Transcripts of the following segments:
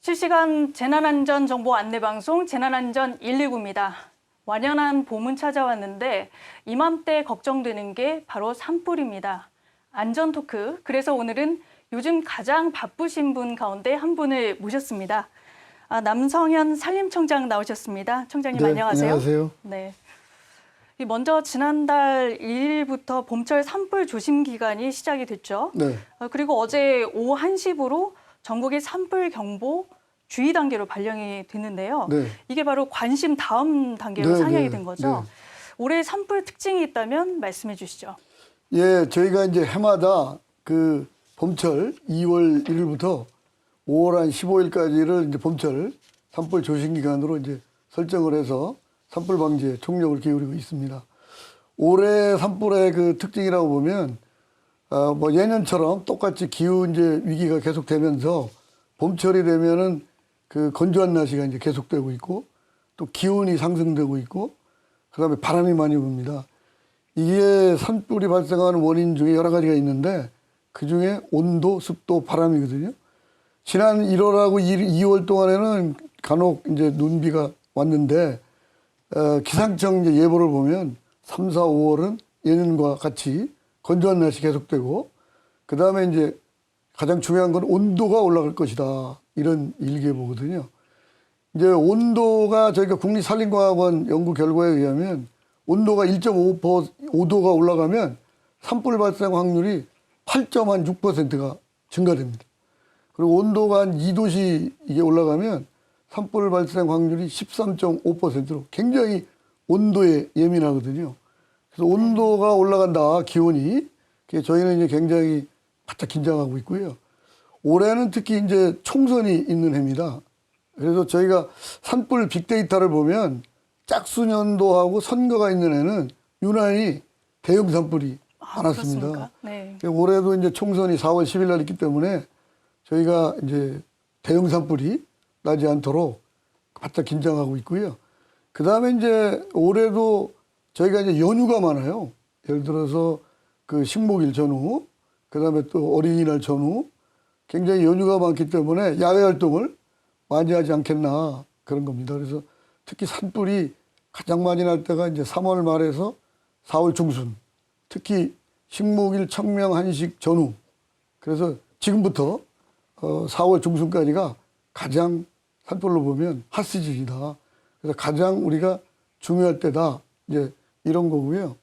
실시간 재난안전 정보 안내방송 재난안전 119입니다. 완연한 봄은 찾아왔는데 이맘때 걱정되는 게 바로 산불입니다. 안전 토크, 그래서 오늘은 요즘 가장 바쁘신 분 가운데 한 분을 모셨습니다. 남성현 산림청장 나오셨습니다. 청장님 네, 안녕하세요. 안녕하세요. 네. 먼저 지난달 2일부터 봄철 산불 조심 기간이 시작이 됐죠. 네. 그리고 어제 오후 1시부로 전국의 산불 경보 주의 단계로 발령이 됐는데요. 네. 이게 바로 관심 다음 단계로 네, 상향이 네, 된 거죠. 네. 올해 산불 특징이 있다면 말씀해 주시죠. 예, 저희가 이제 해마다 그 봄철 2월 1일부터 5월 한 15일까지를 이제 봄철 산불 조심 기간으로 이제 설정을 해서 산불 방지에 총력을 기울이고 있습니다. 올해 산불의 그 특징이라고 보면 뭐 예년처럼 똑같이 기후 이제 위기가 계속되면서 봄철이 되면은 그 건조한 날씨가 이제 계속되고 있고 또 기온이 상승되고 있고 그다음에 바람이 많이 붑니다. 이게 산불이 발생하는 원인 중에 여러 가지가 있는데 그 중에 온도, 습도, 바람이거든요. 지난 1월하고 2월 동안에는 간혹 이제 눈비가 왔는데 기상청 이제 예보를 보면 3, 4, 5월은 예년과 같이 건조한 날씨 계속되고 그 다음에 이제 가장 중요한 건 온도가 올라갈 것이다. 이런 일기예보거든요. 이제 온도가 저희가 국립산림과학원 연구 결과에 의하면 온도가 1.5도가 올라가면 산불 발생 확률이 8.6%가 증가됩니다. 그리고 온도가 한 2도씨 이게 올라가면 산불 발생 확률이 13.5%로 굉장히 온도에 예민하거든요. 그래서 온도가 올라간다, 기온이. 저희는 이제 굉장히 바짝 긴장하고 있고요. 올해는 특히 이제 총선이 있는 해입니다. 그래서 저희가 산불 빅데이터를 보면 짝수년도하고 선거가 있는 해는 유난히 대형 산불이 많았습니다. 네. 올해도 이제 총선이 4월 10일 날 있기 때문에 저희가 이제 대형 산불이 나지 않도록 바짝 긴장하고 있고요. 그 다음에 이제 올해도 저희가 이제 연휴가 많아요. 예를 들어서 그 식목일 전후, 그 다음에 또 어린이날 전후, 굉장히 연휴가 많기 때문에 야외 활동을 많이 하지 않겠나 그런 겁니다. 그래서 특히 산불이 가장 많이 날 때가 이제 3월 말에서 4월 중순, 특히 식목일 청명 한식 전후. 그래서 지금부터 4월 중순까지가 가장 산불로 보면 핫시즌이다. 그래서 가장 우리가 중요할 때다. 이제 이런 거고요.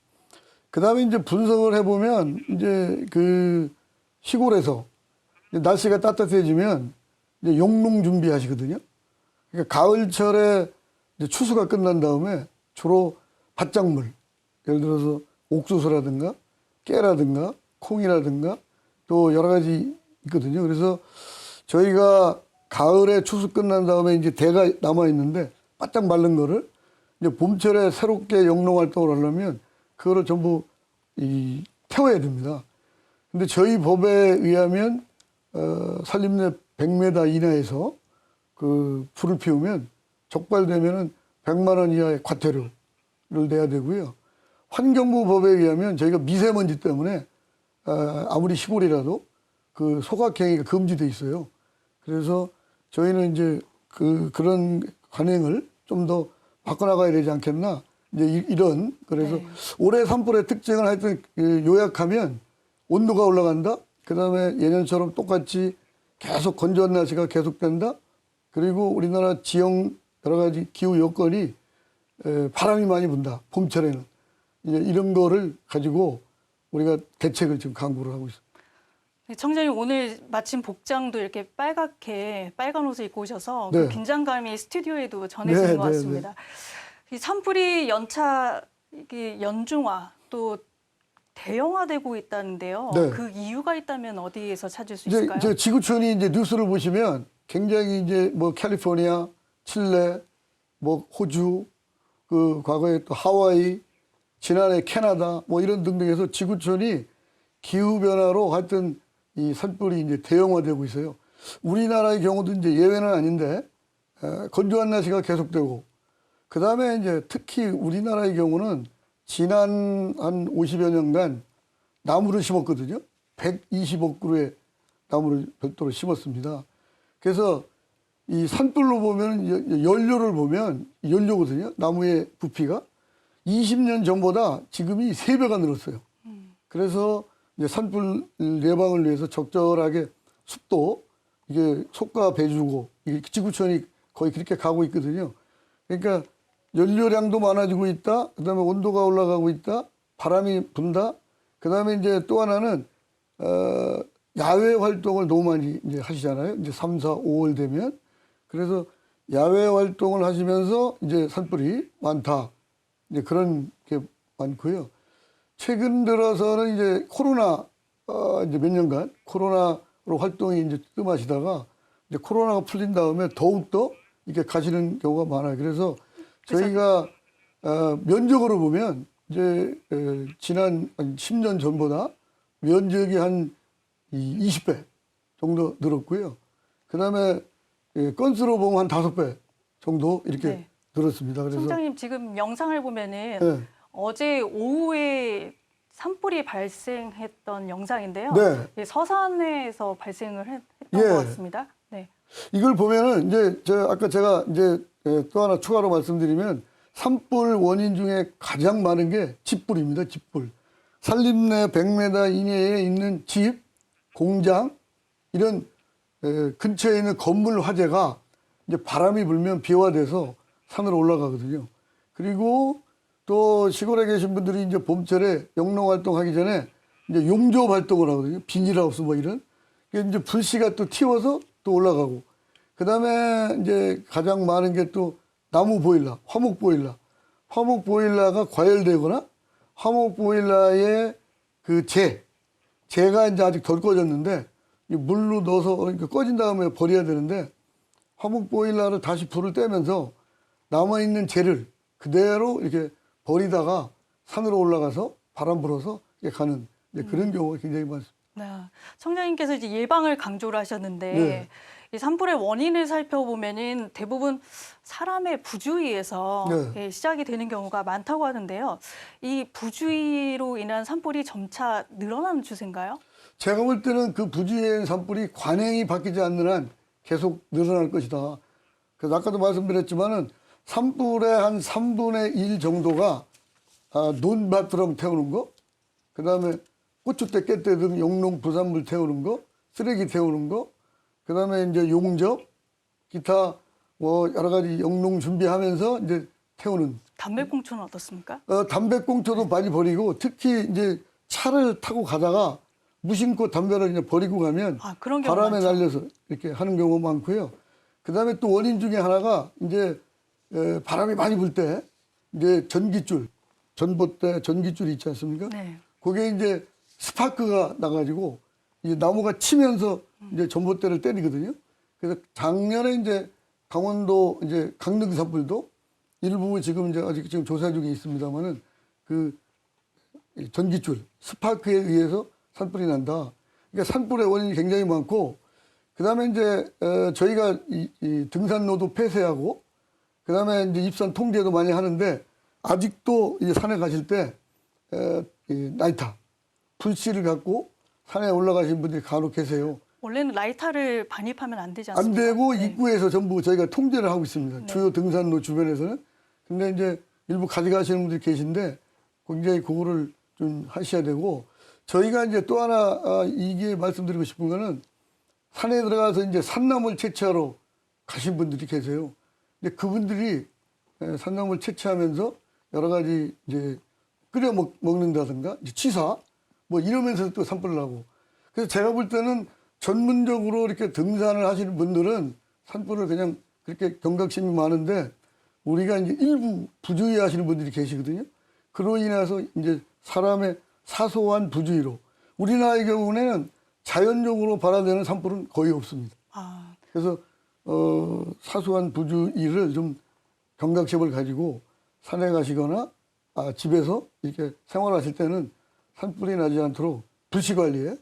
그 다음에 이제 분석을 해보면 이제 그 시골에서 이제 날씨가 따뜻해지면 이제 용농 준비하시거든요. 그러니까 가을철에 이제 추수가 끝난 다음에 주로 밭작물, 예를 들어서 옥수수라든가 깨라든가 콩이라든가 또 여러 가지 있거든요. 그래서 저희가 가을에 추수 끝난 다음에 이제 대가 남아 있는데 바짝 마른 거를 이제 봄철에 새롭게 영농 활동을 하려면 그거를 전부 태워야 됩니다. 근데 저희 법에 의하면 산림 내 100m 이내에서 그 불을 피우면 적발되면은 100만 원 이하의 과태료를 내야 되고요. 환경부 법에 의하면 저희가 미세먼지 때문에 아무리 시골이라도 그 소각행위가 금지돼 있어요. 그래서 저희는 이제 그런 관행을 좀 더 바꿔나가야 되지 않겠나. 이제 이런 그래서 네. 올해 산불의 특징을 하여튼 요약하면 온도가 올라간다. 그다음에 예년처럼 똑같이 계속 건조한 날씨가 계속된다. 그리고 우리나라 지형 여러 가지 기후 여건이 바람이 많이 분다. 봄철에는 이제 이런 거를 가지고 우리가 대책을 지금 강구를 하고 있습니다. 네, 청장님 오늘 마침 복장도 이렇게 빨간 옷을 입고 오셔서 네. 그 긴장감이 스튜디오에도 전해지는 네, 것 네, 같습니다. 이 산불이 연차 이게 연중화 또 대형화되고 있다는데요. 네. 그 이유가 있다면 어디에서 찾을 수 있을까요? 이제 지구촌이 이제 뉴스를 보시면 굉장히 이제 뭐 캘리포니아, 칠레, 뭐 호주, 그 과거에 또 하와이, 지난해 캐나다 뭐 이런 등등해서 지구촌이 기후 변화로 하여튼 이 산불이 이제 대형화되고 있어요. 우리나라의 경우도 이제 예외는 아닌데 건조한 날씨가 계속되고 그 다음에 이제 특히 우리나라의 경우는 지난 한 50여 년간 나무를 심었거든요. 120억 그루의 나무를 별도로 심었습니다. 그래서 이 산불로 보면 연료를 보면 연료거든요. 나무의 부피가 20년 전보다 지금이 3배가 늘었어요. 그래서 이제 산불 예방을 위해서 적절하게 습도 이게 속과 배주고 이게 지구촌이 거의 그렇게 가고 있거든요. 그러니까 연료량도 많아지고 있다. 그다음에 온도가 올라가고 있다. 바람이 분다. 그다음에 이제 또 하나는 야외 활동을 너무 많이 이제 하시잖아요. 이제 3, 4, 5월 되면. 그래서 야외 활동을 하시면서 이제 산불이 많다. 이제 그런 게 많고요. 최근 들어서는 이제 코로나 이제 몇 년간 코로나로 활동이 이제 뜸하시다가 이제 코로나가 풀린 다음에 더욱더 이렇게 가시는 경우가 많아요. 그래서 저희가 면적으로 보면 이제 지난 한 10년 전보다 면적이 한 20배 정도 늘었고요. 그다음에 건수로 보면 한 5배 정도 이렇게 네. 늘었습니다. 그래서 총장님 지금 영상을 보면은 네. 어제 오후에 산불이 발생했던 영상인데요. 네. 예, 서산에서 발생을 했던 예. 것 같습니다. 네. 이걸 보면은 이제 아까 제가 이제 또 하나 추가로 말씀드리면 산불 원인 중에 가장 많은 게 집불입니다. 집불. 산림내 100m 이내에 있는 집, 공장 이런 근처에 있는 건물 화재가 이제 바람이 불면 비화돼서 산으로 올라가거든요. 그리고 또 시골에 계신 분들이 이제 봄철에 영농 활동하기 전에 이제 용접 활동을 하거든요. 비닐하우스 뭐 이런. 이게 이제 불씨가 또 튀어서 또 올라가고. 그 다음에 이제 가장 많은 게 또 나무 보일러, 화목 보일러. 화목 보일러가 과열되거나 화목 보일러의 그 재가 이제 아직 덜 꺼졌는데 이 물로 넣어서 그러니까 꺼진 다음에 버려야 되는데 화목 보일러를 다시 불을 떼면서 남아있는 재를 그대로 이렇게 버리다가 산으로 올라가서 바람 불어서 이렇게 가는 이제 그런 경우가 굉장히 많습니다. 네. 청장님께서 이제 예방을 강조를 하셨는데 네. 이 산불의 원인을 살펴보면은 대부분 사람의 부주의에서 네. 예, 시작이 되는 경우가 많다고 하는데요. 이 부주의로 인한 산불이 점차 늘어나는 추세인가요? 제가 볼 때는 그 부지의 산불이 관행이 바뀌지 않는 한 계속 늘어날 것이다. 그래서 아까도 말씀드렸지만은 산불의 한 3분의 1 정도가 논밭드럼 태우는 거, 그 다음에 고추대, 깻대 등 영농 부산물 태우는 거, 쓰레기 태우는 거, 그 다음에 이제 용접, 기타 뭐 여러 가지 영농 준비하면서 이제 태우는. 담배꽁초는 어떻습니까? 담배꽁초도 많이 버리고 특히 이제 차를 타고 가다가 무심코 담배를 그냥 버리고 가면 그런 경우 바람에 많죠. 날려서 이렇게 하는 경우가 많고요. 그 다음에 또 원인 중에 하나가 이제 바람이 많이 불 때 이제 전기줄, 전봇대 전기줄이 있지 않습니까? 네. 그게 이제 스파크가 나가지고 이제 나무가 치면서 이제 전봇대를 때리거든요. 그래서 작년에 이제 강원도 이제 강릉 산불도 일부 지금 이제 아직 지금 조사 중에 있습니다만은 그 전기줄 스파크에 의해서 산불이 난다. 그러니까 산불의 원인이 굉장히 많고, 그 다음에 이제 저희가 이 등산로도 폐쇄하고, 그 다음에 이제 입산 통제도 많이 하는데 아직도 이 산에 가실 때 이 라이터, 불씨를 갖고 산에 올라가신 분들이 간혹 계세요. 원래는 라이터를 반입하면 안 되지 안 않습니까? 되고 네. 입구에서 전부 저희가 통제를 하고 있습니다. 네. 주요 등산로 주변에서는. 근데 이제 일부 가져가시는 분들이 계신데 굉장히 그거를 좀 하셔야 되고, 저희가 이제 또 하나 이게 말씀드리고 싶은 거는 산에 들어가서 이제 산나물 채취하러 가신 분들이 계세요. 근데 그분들이 산나물 채취하면서 여러 가지 이제 끓여 먹는다든가 이제 취사 뭐 이러면서 또 산불을 하고. 그래서 제가 볼 때는 전문적으로 이렇게 등산을 하시는 분들은 산불을 그냥 그렇게 경각심이 많은데 우리가 이제 일부 부주의 하시는 분들이 계시거든요. 그로 인해서 이제 사람의 사소한 부주의로 우리나라의 경우는 자연적으로 발화되는 산불은 거의 없습니다. 그래서 사소한 부주의를 좀 경각심을 가지고 산에 가시거나 집에서 이렇게 생활하실 때는 산불이 나지 않도록 불씨 관리에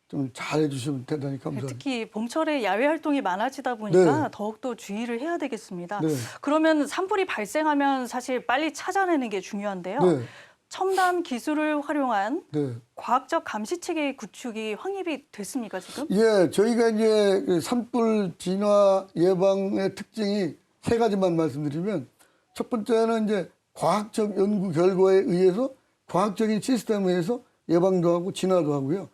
좀 잘 해주시면 대단히 감사합니다. 특히 봄철에 야외 활동이 많아지다 보니까 네. 더욱더 주의를 해야 되겠습니다. 네. 그러면 산불이 발생하면 사실 빨리 찾아내는 게 중요한데요. 네. 첨단 기술을 활용한 네. 과학적 감시 체계 구축이 확립이 됐습니까, 지금? 예, 저희가 이제 그 산불 진화 예방의 특징이 세 가지만 말씀드리면, 첫 번째는 이제 과학적 연구 결과에 의해서 과학적인 시스템에 의해서 예방도 하고 진화도 하고요.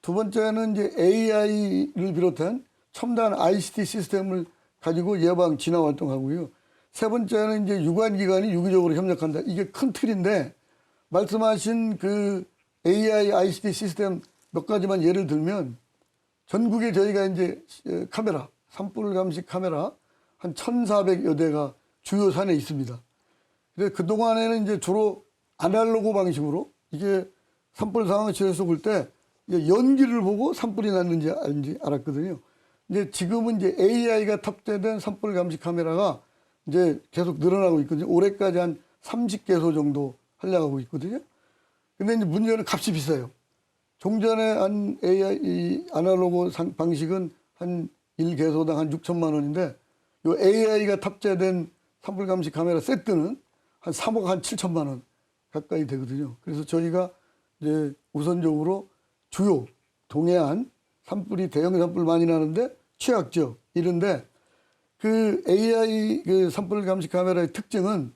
두 번째는 이제 AI를 비롯한 첨단 ICT 시스템을 가지고 예방 진화 활동하고요. 세 번째는 이제 유관기관이 유기적으로 협력한다. 이게 큰 틀인데, 말씀하신 그 AI, ICT 시스템 몇 가지만 예를 들면, 전국에 저희가 이제 카메라, 산불 감시 카메라 한 1,400여 대가 주요 산에 있습니다. 근데 그동안에는 이제 주로 아날로그 방식으로 이게 산불 상황실에서 볼 때 연기를 보고 산불이 났는지 아닌지 알았거든요. 이제 지금은 이제 AI가 탑재된 산불 감시 카메라가 이제 계속 늘어나고 있거든요. 올해까지 한 30개소 정도 하려고 있거든요. 근데 이제 문제는 값이 비싸요. 종전에 한 AI, 이 아날로그 방식은 한 1개소당 한 6천만 원인데, 요 AI가 탑재된 산불 감시 카메라 세트는 한 3억 한 7천만 원 가까이 되거든요. 그래서 저희가 이제 우선적으로 주요 동해안 산불이 대형 산불 많이 나는데 취약 지역 이런데, 그 AI 그 산불 감시 카메라의 특징은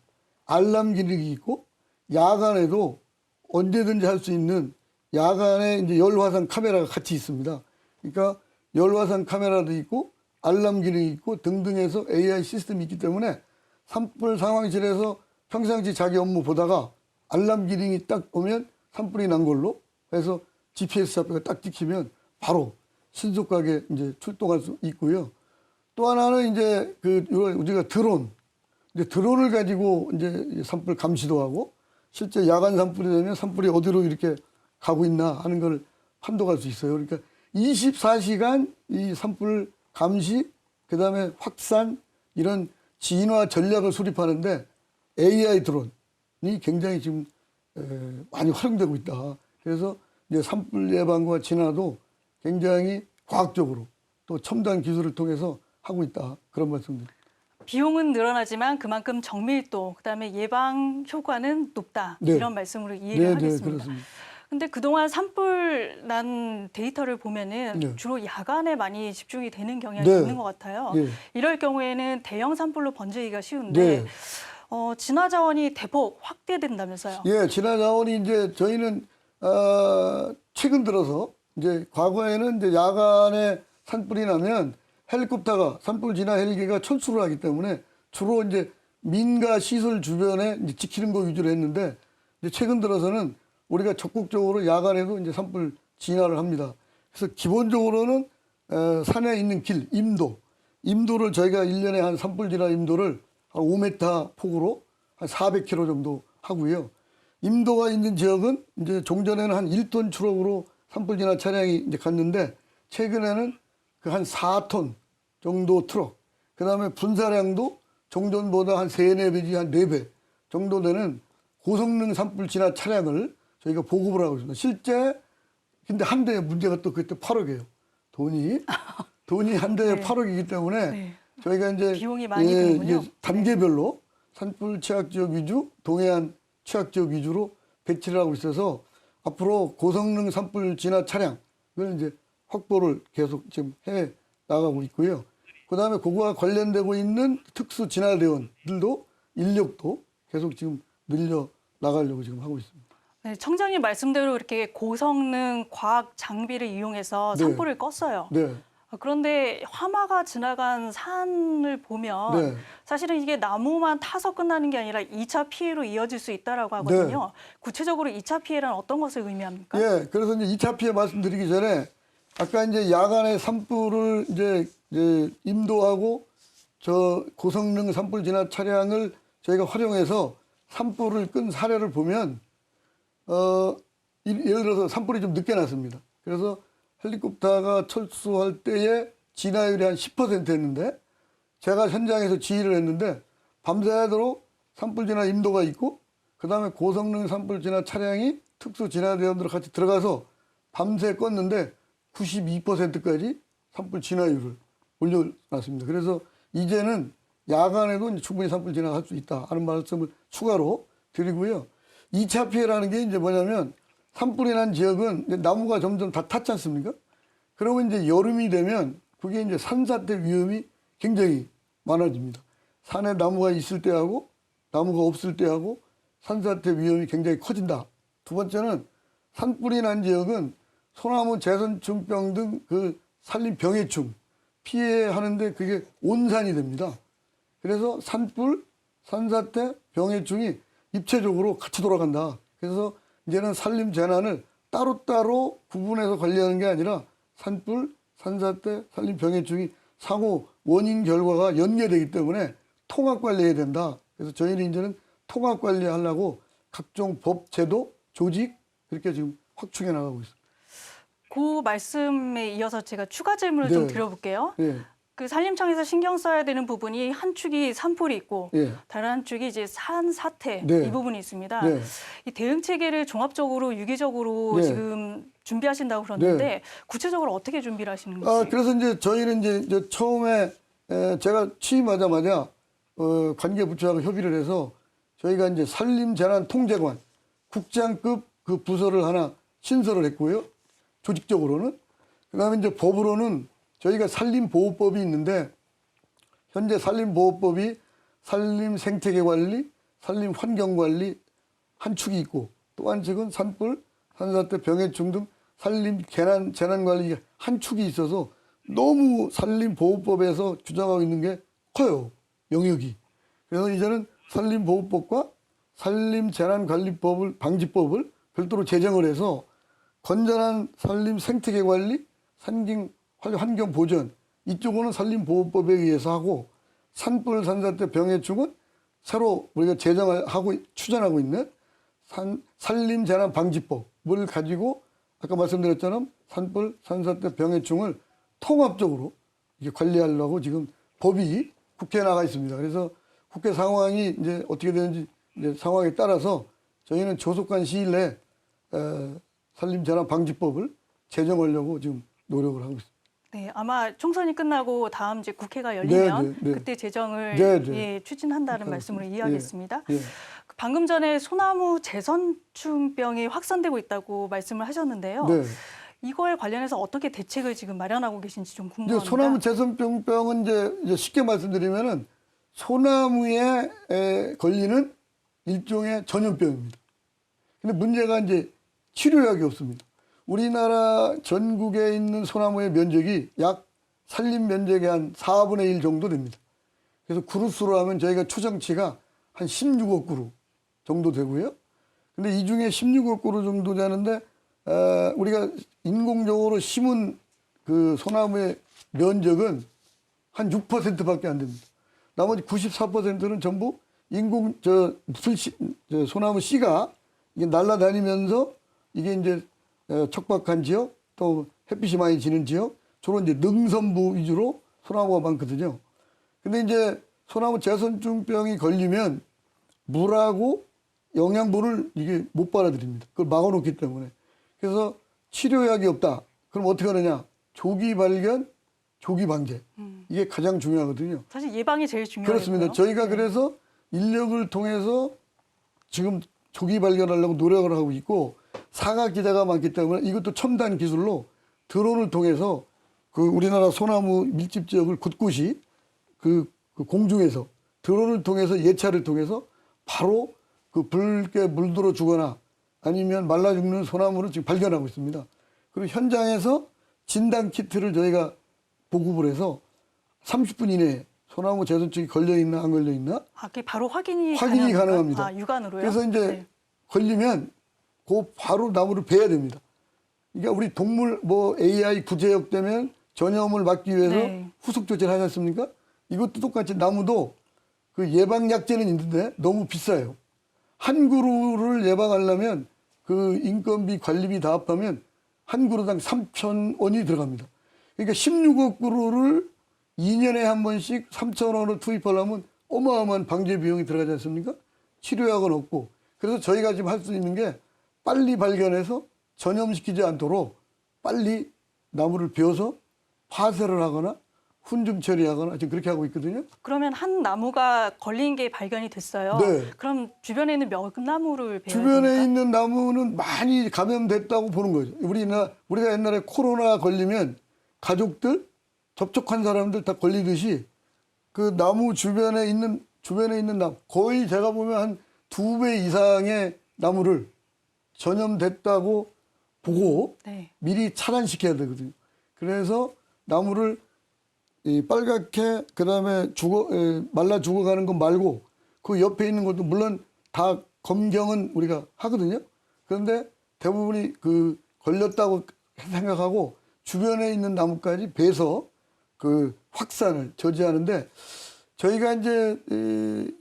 알람 기능이 있고, 야간에도 언제든지 할 수 있는 야간에 이제 열화상 카메라가 같이 있습니다. 그러니까 열화상 카메라도 있고 알람 기능이 있고 등등해서 AI 시스템이 있기 때문에 산불 상황실에서 평상시 자기 업무 보다가 알람 기능이 딱 오면 산불이 난 걸로 해서 GPS 좌표가 딱 찍히면 바로 신속하게 이제 출동할 수 있고요. 또 하나는 이제 그 우리가 드론, 이제 드론을 가지고 이제 산불 감시도 하고, 실제 야간 산불이 되면 산불이 어디로 이렇게 가고 있나 하는 걸 판독할 수 있어요. 그러니까 24시간 이 산불 감시, 그다음에 확산 이런 진화 전략을 수립하는데 AI 드론이 굉장히 지금 많이 활용되고 있다. 그래서 이제 산불 예방과 진화도 굉장히 과학적으로 또 첨단 기술을 통해서 하고 있다. 그런 말씀드립니다. 비용은 늘어나지만 그만큼 정밀도, 그다음에 예방 효과는 높다. 네. 이런 말씀으로 이해를 네, 하겠습니다. 그렇습니다. 근데 그동안 산불 난 데이터를 보면은 네. 주로 야간에 많이 집중이 되는 경향이 네. 있는 것 같아요. 네. 이럴 경우에는 대형 산불로 번지기가 쉬운데 네. 진화 자원이 대폭 확대된다면서요. 예, 진화 자원이 이제 저희는 최근 들어서 이제 과거에는 이제 야간에 산불이 나면 헬리콥터가 산불 진화 헬기가 철수를 하기 때문에 주로 이제 민가 시설 주변에 이제 지키는 거 위주로 했는데, 이제 최근 들어서는 우리가 적극적으로 야간에도 이제 산불 진화를 합니다. 그래서 기본적으로는 산에 있는 길, 임도를 저희가 1년에 한 산불 진화 임도를 한 5m 폭으로 한 400km 정도 하고요. 임도가 있는 지역은 이제 종전에는 한 1톤 추럭으로 산불 진화 차량이 이제 갔는데, 최근에는 그 한 4톤 정도 트럭, 그 다음에 분사량도 종전보다 한 3, 4배지 한 4배 정도 되는 고성능 산불 진화 차량을 저희가 보급을 하고 있습니다. 실제, 근데 한 대에 문제가 또 그때 8억이에요. 돈이 한 대에 네. 8억이기 때문에 네. 저희가 이제 비용이 많이 드는군요. 이제 단계별로 산불 취약 지역 위주, 동해안 취약 지역 위주로 배치를 하고 있어서 앞으로 고성능 산불 진화 차량을 이제 확보를 계속 지금 해 나가고 있고요. 그 다음에 그거와 관련되고 있는 특수 진화대원들도 인력도 계속 지금 늘려 나가려고 지금 하고 있습니다. 네, 청장님 말씀대로 이렇게 고성능 과학 장비를 이용해서 네. 산불을 껐어요. 네. 그런데 화마가 지나간 산을 보면 네. 사실은 이게 나무만 타서 끝나는 게 아니라 2차 피해로 이어질 수 있다라고 하거든요. 구체적으로 2차 피해란 어떤 것을 의미합니까? 예, 그래서 이제 2차 피해 말씀드리기 전에 아까 이제 야간에 산불을 이제 임도하고 저 고성능 산불 진화 차량을 저희가 활용해서 산불을 끈 사례를 보면 예를 들어서 산불이 좀 늦게 났습니다. 그래서 헬리콥터가 철수할 때의 진화율이 한 10%였는데 제가 현장에서 지휘를 했는데 밤새도록 산불 진화 임도가 있고 그다음에 고성능 산불 진화 차량이 특수 진화대원들 같이 들어가서 밤새 껐는데 92%까지 산불 진화율을 올려놨습니다. 그래서 이제는 야간에도 충분히 산불 진화할 수 있다 하는 말씀을 추가로 드리고요. 2차 피해라는 게 이제 뭐냐면 산불이 난 지역은 이제 나무가 점점 다 탔지 않습니까? 그러면 이제 여름이 되면 그게 이제 산사태 위험이 굉장히 많아집니다. 산에 나무가 있을 때하고 나무가 없을 때하고 산사태 위험이 굉장히 커진다. 두 번째는 산불이 난 지역은 소나무 재선충병 등 그 산림 병해충 피해하는데 그게 온산이 됩니다. 그래서 산불, 산사태, 병해충이 입체적으로 같이 돌아간다. 그래서 이제는 산림 재난을 따로따로 구분해서 관리하는 게 아니라 산불, 산사태, 산림 병해충이 상호 원인 결과가 연계되기 때문에 통합 관리해야 된다. 그래서 저희는 이제는 통합 관리하려고 각종 법, 제도, 조직 그렇게 지금 확충해 나가고 있습니다. 그 말씀에 이어서 제가 추가 질문을 좀 네. 드려볼게요. 예, 그 산림청에서 신경 써야 되는 부분이 한 축이 산불이 있고 예, 다른 한 축이 이제 산사태 네. 이 부분이 있습니다. 네. 이 대응 체계를 종합적으로 유기적으로 네. 지금 준비하신다고 그러는데 구체적으로 어떻게 준비를 하시는 건지. 그래서 이제 저희는 이제 처음에 제가 취임하자마자 관계 부처하고 협의를 해서 저희가 이제 산림재난통제관 국장급 그 부서를 하나 신설을 했고요. 조직적으로는. 그다음에 이제 법으로는 저희가 산림보호법이 있는데 현재 산림보호법이 산림생태계관리, 산림환경관리 한 축이 있고 또 한 축은 산불, 산사태, 병해충 등 산림 재난관리 한 축이 있어서 너무 산림보호법에서 규정하고 있는 게 커요. 영역이. 그래서 이제는 산림보호법과 산림재난관리법을 방지법을 별도로 제정을 해서 건전한 산림 생태계 관리, 환경 보전 이쪽은 산림보호법에 의해서 하고 산불, 산사태, 병해충은 새로 우리가 제정하고 추진하고 있는 산림재난방지법을 가지고 아까 말씀드렸처럼 산불, 산사태, 병해충을 통합적으로 이게 관리하려고 지금 법이 국회에 나가 있습니다. 그래서 국회 상황이 이제 어떻게 되는지 이제 상황에 따라서 저희는 조속한 시일 내에 산림재난방지법을 제정하려고 지금 노력을 하고 있습니다. 네, 아마 총선이 끝나고 다음 이제 국회가 열리면 네. 그때 제정을 네. 예, 추진한다는 말씀으로 이해하겠습니다. 예. 방금 전에 소나무 재선충병이 확산되고 있다고 말씀을 하셨는데요. 네. 이거에 관련해서 어떻게 대책을 지금 마련하고 계신지 좀 이제 궁금합니다. 소나무 재선병은 이제 쉽게 말씀드리면은 소나무에 걸리는 일종의 전염병입니다. 근데 문제가 이제 치료약이 없습니다. 우리나라 전국에 있는 소나무의 면적이 약 산림 면적의 한 4분의 1 정도 됩니다. 그래서 그루수로 하면 저희가 추정치가 한 16억 그루 정도 되고요. 근데 이 중에 16억 그루 정도 되는데 우리가 인공적으로 심은 그 소나무의 면적은 한 6%밖에 안 됩니다. 나머지 94%는 전부 소나무 씨가 이게 날아다니면서 이게 이제 척박한 지역 또 햇빛이 많이 지는 지역 주로 이제 능선부 위주로 소나무가 많거든요. 근데 이제 소나무 재선충병이 걸리면 물하고 영양분을 이게 못 받아들입니다. 그걸 막아놓기 때문에. 그래서 치료약이 없다. 그럼 어떻게 하느냐? 조기 발견, 조기 방제. 이게 가장 중요하거든요. 사실 예방이 제일 중요해요. 그렇습니다. 저희가 그래서 인력을 통해서 지금 조기 발견하려고 노력을 하고 있고 사각 기자가 많기 때문에 이것도 첨단 기술로 드론을 통해서 그 우리나라 소나무 밀집 지역을 곳곳이 그 공중에서 드론을 통해서 예차를 통해서 바로 그 붉게 물들어 주거나 아니면 말라 죽는 소나무를 지금 발견하고 있습니다. 그리고 현장에서 진단 키트를 저희가 보급을 해서 30분 이내에 소나무 재선충이 걸려 있나 안 걸려 있나 그게 바로 확인이 가능합니다. 육안으로요? 그래서 이제 네. 걸리면 그 바로 나무를 베야 됩니다. 그러니까 우리 동물 AI 구제역 되면 전염을 막기 위해서 네. 후속 조치를 하지 않습니까? 이것도 똑같이 나무도 그 예방약제는 있는데 너무 비싸요. 한 그루를 예방하려면 그 인건비 관리비 다 합하면 한 그루당 3,000원이 들어갑니다. 그러니까 16억 그루를 2년에 한 번씩 3,000원을 투입하려면 어마어마한 방제 비용이 들어가지 않습니까? 치료약은 없고. 그래서 저희가 지금 할 수 있는 게 빨리 발견해서 전염시키지 않도록 빨리 나무를 베어서 파쇄를 하거나 훈증 처리하거나 지금 그렇게 하고 있거든요. 그러면 한 나무가 걸린 게 발견이 됐어요. 네. 그럼 주변에 있는 몇 나무를 베어야 주변에 됩니까? 있는 나무는 많이 감염됐다고 보는 거죠. 우리가 옛날에 코로나 걸리면 가족들, 접촉한 사람들 다 걸리듯이 그 나무 주변에 있는 나무, 거의 제가 보면 한 2배 이상의 나무를 전염됐다고 보고 네. 미리 차단시켜야 되거든요. 그래서 나무를 이 빨갛게 그다음에 말라 죽어가는 것 말고 그 옆에 있는 것도 물론 다 검경은 우리가 하거든요. 그런데 대부분이 그 걸렸다고 생각하고 주변에 있는 나무까지 베서 그 확산을 저지하는데 저희가 이제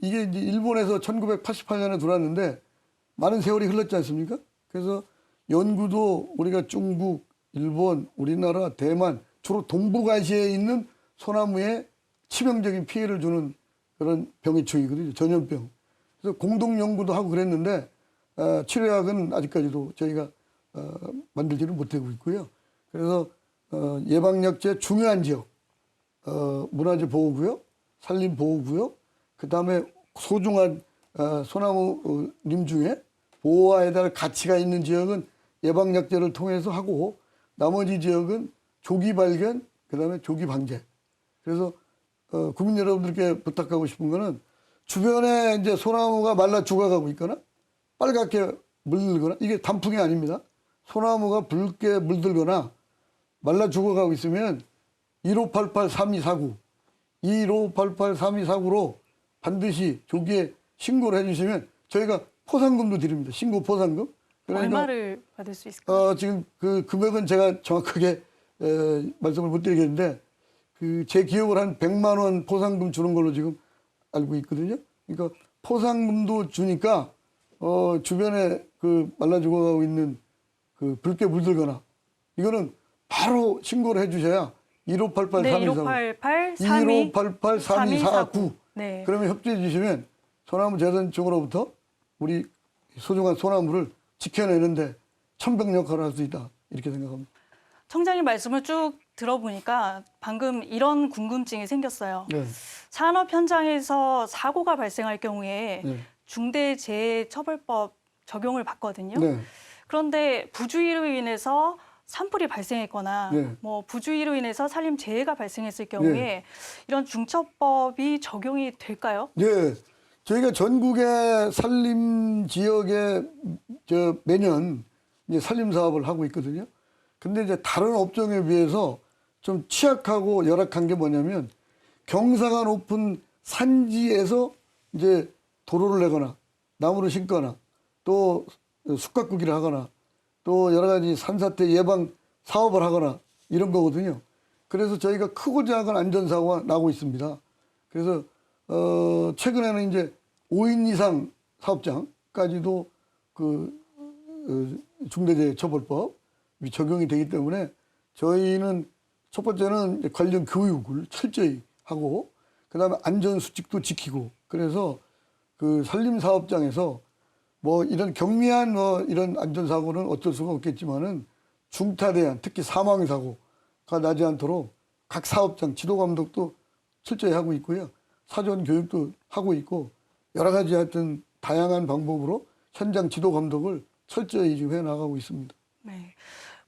이게 이제 일본에서 1988년에 들어왔는데 많은 세월이 흘렀지 않습니까? 그래서 연구도 우리가 중국, 일본, 우리나라, 대만 주로 동북아시아에 있는 소나무에 치명적인 피해를 주는 그런 병의 축이거든요. 전염병. 그래서 공동 연구도 하고 그랬는데 치료약은 아직까지도 저희가 만들지는 못하고 있고요. 그래서 예방약제 중요한 지역, 문화재 보호구역, 산림 보호구역, 그 다음에 소중한 소나무림 중에 보호해야 될 가치가 있는 지역은 예방약제를 통해서 하고 나머지 지역은 조기 발견, 그 다음에 조기 방제. 그래서 국민 여러분들께 부탁하고 싶은 거는 주변에 이제 소나무가 말라 죽어가고 있거나 빨갛게 물들거나 이게 단풍이 아닙니다. 소나무가 붉게 물들거나 말라 죽어가고 있으면 1588-3249 1588-3249로 반드시 조기에 신고를 해주시면 저희가 포상금도 드립니다. 신고 포상금. 그러니까 얼마를 받을 수 있을까요? 지금 그 금액은 제가 정확하게 말씀을 못 드리겠는데 그 제 기억을 한 100만 원 포상금 주는 걸로 지금 알고 있거든요. 그러니까 포상금도 주니까 주변에 그 말라 죽어가고 있는 그 붉게 물들거나 이거는 바로 신고를 해주셔야 1588 네, 3249 1588 3249 네. 그러면 협조해 주시면 소나무 재단 쪽으로부터 우리 소중한 소나무를 지켜내는데 천병 역할을 할 수 있다 이렇게 생각합니다. 청장님 말씀을 쭉 들어보니까 방금 이런 궁금증이 생겼어요. 네. 산업 현장에서 사고가 발생할 경우에 네. 중대재해처벌법 적용을 받거든요. 네. 그런데 부주의로 인해서 산불이 발생했거나 네. 뭐 부주의로 인해서 산림 재해가 발생했을 경우에 네. 이런 중처법이 적용이 될까요? 네. 저희가 전국의 산림 지역에 매년 이제 산림 사업을 하고 있거든요. 근데 이제 다른 업종에 비해서 좀 취약하고 열악한 게 뭐냐면 경사가 높은 산지에서 이제 도로를 내거나 나무를 심거나 또 숲가꾸기를 하거나 또 여러 가지 산사태 예방 사업을 하거나 이런 거거든요. 그래서 저희가 크고 작은 안전사고가 나고 있습니다. 그래서 최근에는 이제 5인 이상 사업장까지도 중대재해처벌법이 적용이 되기 때문에 저희는 첫 번째는 이제 관련 교육을 철저히 하고 그다음에 안전수칙도 지키고 그래서 그 산림사업장에서 뭐 이런 경미한 이런 안전사고는 어쩔 수가 없겠지만은 중타대한 특히 사망사고가 나지 않도록 각 사업장 지도감독도 철저히 하고 있고요. 사전 교육도 하고 있고 여러 가지 하여튼 다양한 방법으로 현장 지도감독을 철저히 지금 해나가고 있습니다. 네.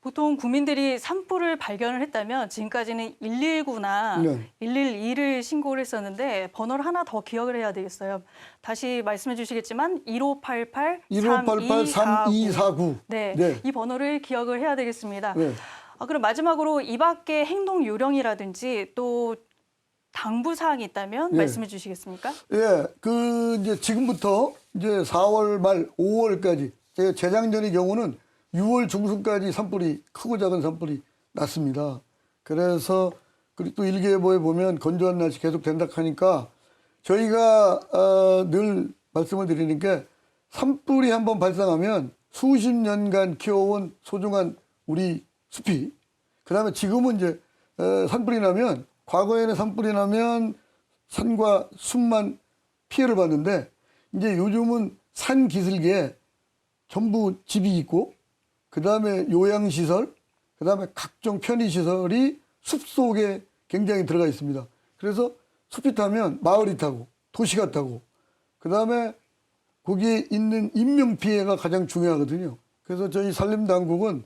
보통 국민들이 산불을 발견을 했다면 지금까지는 119나 네. 112를 신고를 했었는데 번호를 하나 더 기억을 해야 되겠어요. 다시 말씀해 주시겠지만 1588 3249 네, 네. 이 번호를 기억을 해야 되겠습니다. 네. 그럼 마지막으로 이 밖에 행동 요령이라든지 또 당부 사항이 있다면 네. 말씀해 주시겠습니까? 예, 이제 지금부터 이제 4월 말 5월까지 재작년의 경우는 6월 중순까지 산불이 크고 작은 산불이 났습니다. 그래서 그리고 또 일기예보에 보면 건조한 날씨 계속 된다 하니까 저희가 늘 말씀을 드리는 게 산불이 한번 발생하면 수십 년간 키워온 소중한 우리 숲이 그다음에 지금은 이제 산불이 나면 과거에는 산불이 나면 산과 숲만 피해를 봤는데 이제 요즘은 산 기슭에 전부 집이 있고 그다음에 요양시설, 그다음에 각종 편의시설이 숲속에 굉장히 들어가 있습니다. 그래서 숲이 타면 마을이 타고 도시가 타고 그다음에 거기에 있는 인명 피해가 가장 중요하거든요. 그래서 저희 산림당국은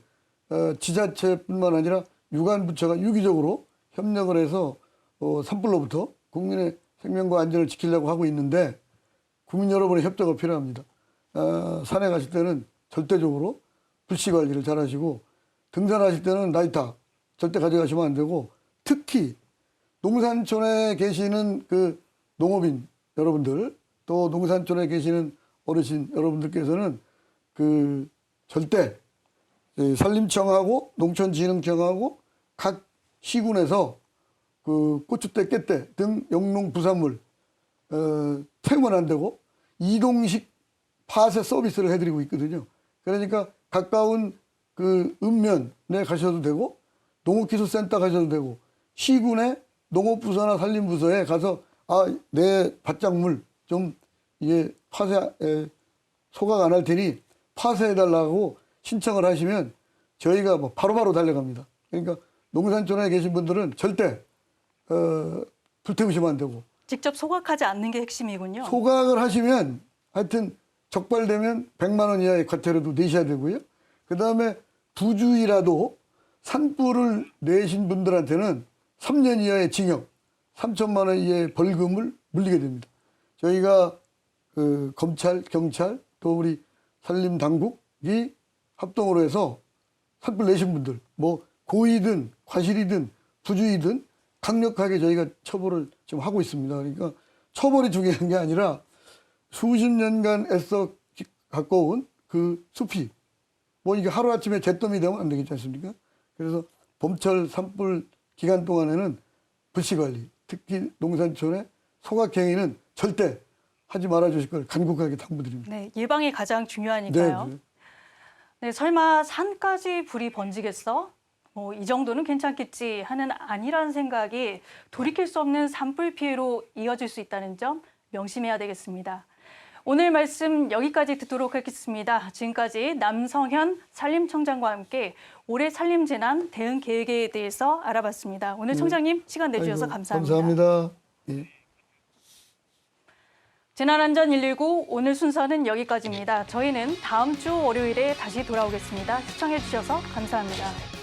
지자체뿐만 아니라 유관부처가 유기적으로 협력을 해서 산불로부터 국민의 생명과 안전을 지키려고 하고 있는데 국민 여러분의 협조가 필요합니다. 산에 가실 때는 절대적으로 불씨 관리를 잘 하시고 등산하실 때는 나이타 절대 가져가시면 안 되고 특히 농산촌에 계시는 그 농업인 여러분들 또 농산촌에 계시는 어르신 여러분들께서는 그 절대 산림청하고 농촌진흥청하고 각 시군에서 그 고추대, 깻대 등 영농 부산물 태우면 안 되고 이동식 파쇄 서비스를 해드리고 있거든요. 그러니까 가까운 그 읍면에 가셔도 되고 농업기술센터 가셔도 되고 시군의 농업부서나 산림부서에 가서 내 밭작물 좀 이게 소각 안 할 테니 파쇄해달라고 신청을 하시면 저희가 뭐 바로바로 달려갑니다. 그러니까 농산촌에 계신 분들은 절대 불태우시면 안 되고 직접 소각하지 않는 게 핵심이군요. 소각을 하시면 하여튼 적발되면 100만 원 이하의 과태료도 내셔야 되고요. 그다음에 부주의라도 산불을 내신 분들한테는 3년 이하의 징역, 3천만 원 이하의 벌금을 물리게 됩니다. 저희가 검찰, 경찰, 또 우리 산림당국이 합동으로 해서 산불 내신 분들, 뭐 고의든 과실이든 부주의든 강력하게 저희가 처벌을 지금 하고 있습니다. 그러니까 처벌이 중요한 게 아니라 수십 년간 애써 갖고 온 그 숲이 뭐 이게 하루아침에 잿더미 되면 안 되겠지 않습니까? 그래서 봄철 산불 기간 동안에는 불씨관리, 특히 농산촌의 소각행위는 절대 하지 말아 주실 걸 간곡하게 당부드립니다. 네, 예방이 가장 중요하니까요. 네. 네, 설마 산까지 불이 번지겠어? 이 정도는 괜찮겠지 하는 아니라는 생각이 돌이킬 수 없는 산불 피해로 이어질 수 있다는 점 명심해야 되겠습니다. 오늘 말씀 여기까지 듣도록 하겠습니다. 지금까지 남성현 산림청장과 함께 올해 산림재난 대응 계획에 대해서 알아봤습니다. 오늘 청장님 시간 내주셔서 감사합니다. 감사합니다. 예. 재난안전 119 오늘 순서는 여기까지입니다. 저희는 다음 주 월요일에 다시 돌아오겠습니다. 시청해 주셔서 감사합니다.